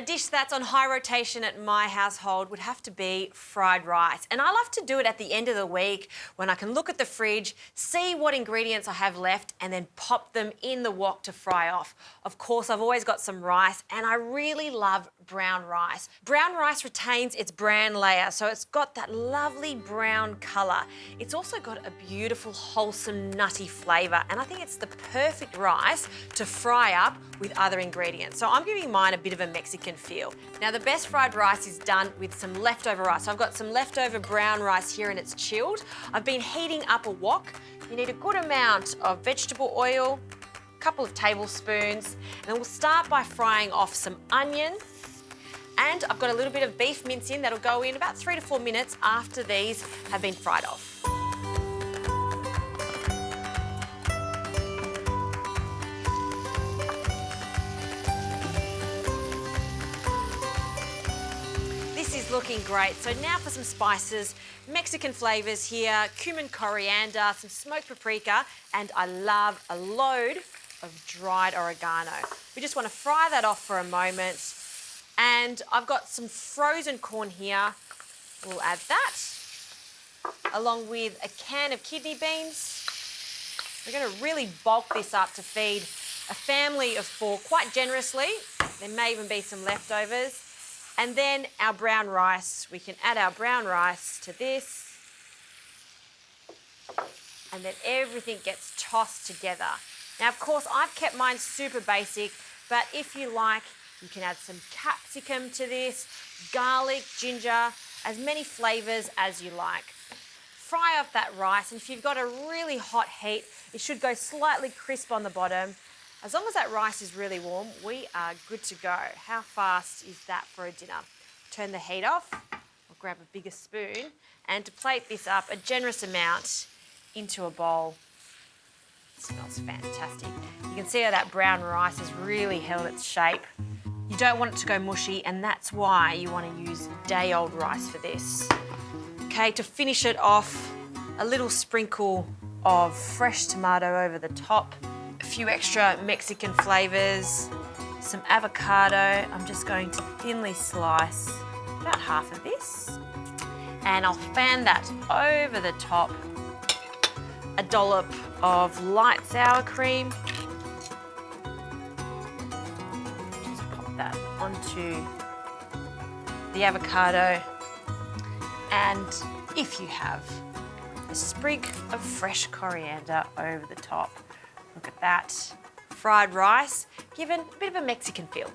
dish that's on high rotation at my household would have to be fried rice. And I love to do it at the end of the week when I can look at the fridge, see what ingredients I have left, and then pop them in the wok to fry off. Of course, I've always got some rice, and I really love brown rice. Brown rice retains its bran layer, so it's got that lovely brown colour. It's also got a beautiful, wholesome, nutty flavour, and I think it's the perfect rice to fry up with other ingredients. So I'm giving mine a bit of a Mexican feel. Now, the best fried rice is done with some leftover rice. So I've got some leftover brown rice here and it's chilled. I've been heating up a wok. You need a good amount of vegetable oil, a couple of tablespoons, and we'll start by frying off some onion. And I've got a little bit of beef mince in that'll go in about 3 to 4 minutes after these have been fried off. This is looking great. So now for some spices, Mexican flavours here, cumin, coriander, some smoked paprika, and I love a load of dried oregano. We just want to fry that off for a moment. And I've got some frozen corn here. We'll add that, along with a can of kidney beans. We're going to really bulk this up to feed a family of 4 quite generously. There may even be some leftovers. And then our brown rice. We can add our brown rice to this. And then everything gets tossed together. Now, of course, I've kept mine super basic, but if you like, you can add some capsicum to this, garlic, ginger, as many flavours as you like. Fry up that rice, and if you've got a really hot heat, it should go slightly crisp on the bottom. As long as that rice is really warm, we are good to go. How fast is that for a dinner? Turn the heat off. I'll grab a bigger spoon, and to plate this up, a generous amount into a bowl. It smells fantastic. You can see how that brown rice has really held its shape. You don't want it to go mushy, and that's why you want to use day-old rice for this. Okay, to finish it off, a little sprinkle of fresh tomato over the top, a few extra Mexican flavours, some avocado. I'm just going to thinly slice about half of this, and I'll fan that over the top. A dollop of light sour cream. Just pop that onto the avocado, and if you have a sprig of fresh coriander over the top. Look at that. Fried rice, given a bit of a Mexican feel.